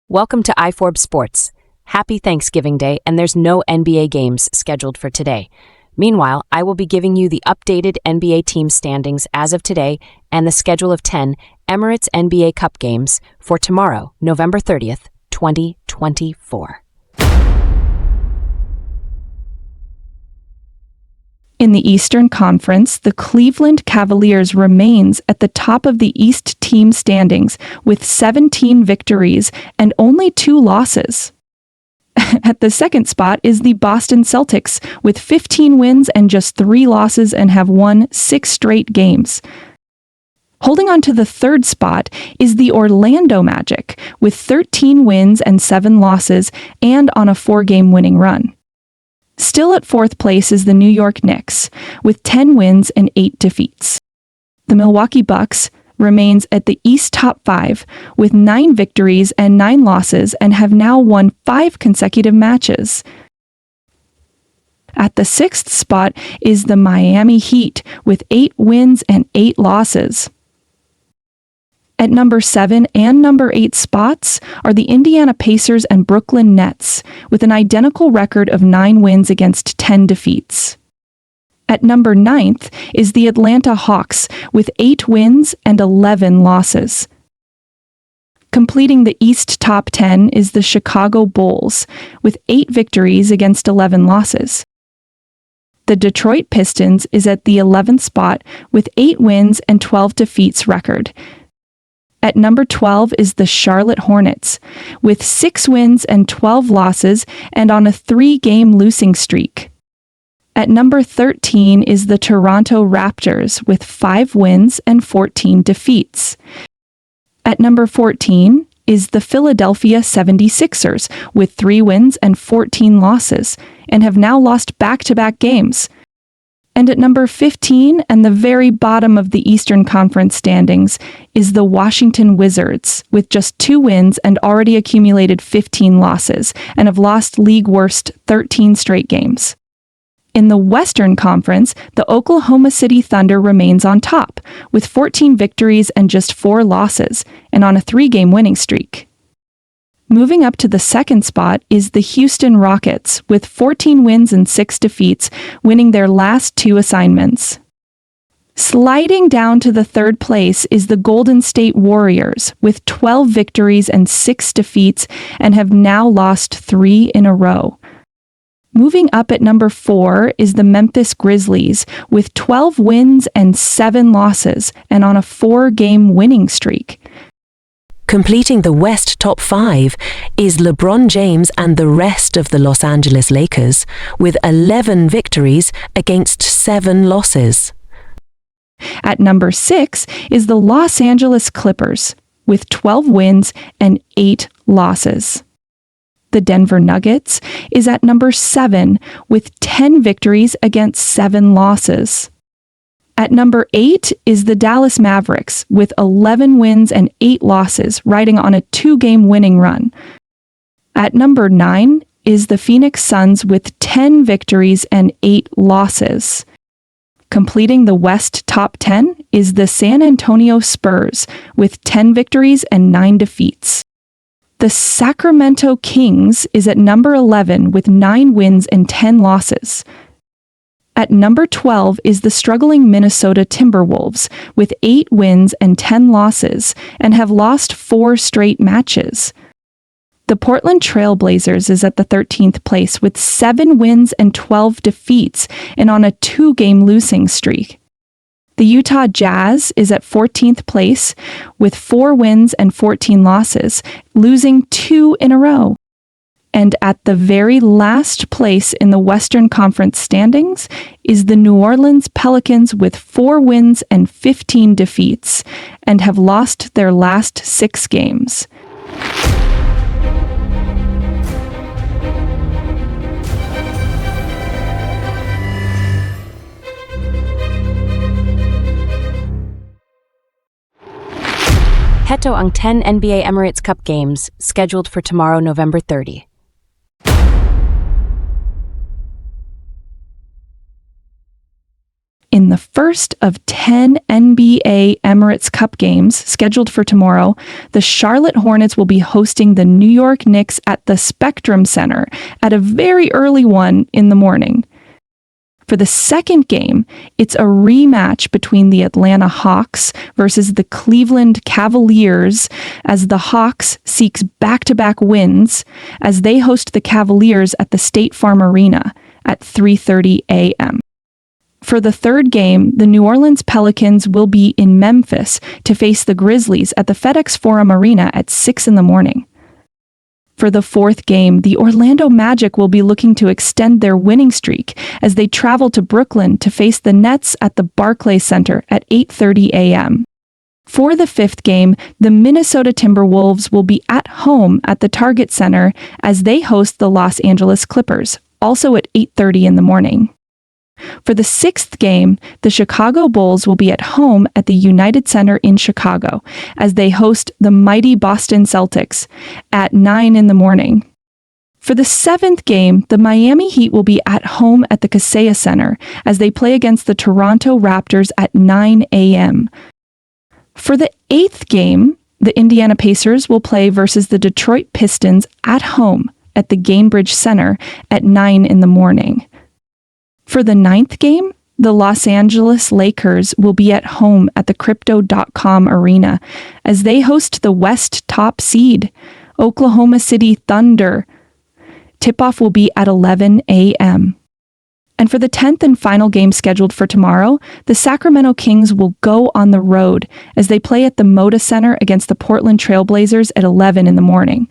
Welcome to iForb Sports. Happy Thanksgiving Day, and there's no NBA games scheduled for today. Meanwhile, I will be giving you the updated NBA team standings as of today and the schedule of 10 Emirates NBA Cup games for tomorrow, November 30th, 2024. In the Eastern Conference, the Cleveland Cavaliers remains at the top of the East team standings with 17 victories and only 2 losses. At the second spot is the Boston Celtics with 15 wins and just 3 losses and have won 6 straight games. Holding on to the third spot is the Orlando Magic with 13 wins and 7 losses and on a 4-game winning run. Still at fourth place is the New York Knicks, with 10 wins and 8 defeats. The Milwaukee Bucks remains at the East top 5, with 9 victories and 9 losses and have now won 5 consecutive matches. At the sixth spot is the Miami Heat, with 8 wins and 8 losses. At number 7 and number 8 spots are the Indiana Pacers and Brooklyn Nets, with an identical record of 9 wins against 10 defeats. At number 9th is the Atlanta Hawks, with 8 wins and 11 losses. Completing the East top 10 is the Chicago Bulls, with 8 victories against 11 losses. The Detroit Pistons is at the 11th spot with 8 wins and 12 defeats record. At number 12 is the Charlotte Hornets, with 6 wins and 12 losses and on a 3-game losing streak. At number 13 is the Toronto Raptors, with 5 wins and 14 defeats. At number 14 is the Philadelphia 76ers, with 3 wins and 14 losses, and have now lost back-to-back games. And at number 15, and the very bottom of the Eastern Conference standings, is the Washington Wizards, with just 2 wins and already accumulated 15 losses, and have lost league-worst 13 straight games. In the Western Conference, the Oklahoma City Thunder remains on top, with 14 victories and just 4 losses, and on a 3-game winning streak. Moving up to the second spot is the Houston Rockets, with 14 wins and 6 defeats, winning their last 2 assignments. Sliding down to the third place is the Golden State Warriors, with 12 victories and 6 defeats, and have now lost 3 in a row. Moving up at number 4 is the Memphis Grizzlies, with 12 wins and 7 losses, and on a 4-game winning streak. Completing the West top 5 is LeBron James and the rest of the Los Angeles Lakers, with 11 victories against 7 losses. At number 6 is the Los Angeles Clippers, with 12 wins and 8 losses. The Denver Nuggets is at number 7, with 10 victories against 7 losses. At number 8 is the Dallas Mavericks, with 11 wins and 8 losses, riding on a 2-game winning run. At number 9 is the Phoenix Suns, with 10 victories and 8 losses. Completing the West top 10 is the San Antonio Spurs, with 10 victories and 9 defeats. The Sacramento Kings is at number 11 with 9 wins and 10 losses. At number 12 is the struggling Minnesota Timberwolves, with 8 wins and 10 losses, and have lost 4 straight matches. The Portland Trail Blazers is at the 13th place with 7 wins and 12 defeats, and on a 2-game losing streak. The Utah Jazz is at 14th place with 4 wins and 14 losses, losing 2 in a row. And at the very last place in the Western Conference standings is the New Orleans Pelicans, with 4 wins and 15 defeats, and have lost their last 6 games. Heto ang 10 NBA Emirates Cup games scheduled for tomorrow, November 30. In the first of 10 NBA Emirates Cup games scheduled for tomorrow, the Charlotte Hornets will be hosting the New York Knicks at the Spectrum Center at a very early one in the morning. For the second game, it's a rematch between the Atlanta Hawks versus the Cleveland Cavaliers as the Hawks seeks back-to-back wins as they host the Cavaliers at the State Farm Arena at 3:30 a.m. For the third game, the New Orleans Pelicans will be in Memphis to face the Grizzlies at the FedEx Forum Arena at 6 in the morning. For the fourth game, the Orlando Magic will be looking to extend their winning streak as they travel to Brooklyn to face the Nets at the Barclays Center at 8:30 a.m. For the fifth game, the Minnesota Timberwolves will be at home at the Target Center as they host the Los Angeles Clippers, also at 8:30 in the morning. For the sixth game, the Chicago Bulls will be at home at the United Center in Chicago as they host the mighty Boston Celtics at 9 in the morning. For the seventh game, the Miami Heat will be at home at the Kaseya Center as they play against the Toronto Raptors at 9 a.m. For the eighth game, the Indiana Pacers will play versus the Detroit Pistons at home at the Gainbridge Center at 9 in the morning. For the ninth game, the Los Angeles Lakers will be at home at the Crypto.com Arena as they host the West top seed, Oklahoma City Thunder. Tip-off will be at 11 a.m. And for the 10th and final game scheduled for tomorrow, the Sacramento Kings will go on the road as they play at the Moda Center against the Portland Trail Blazers at 11 in the morning.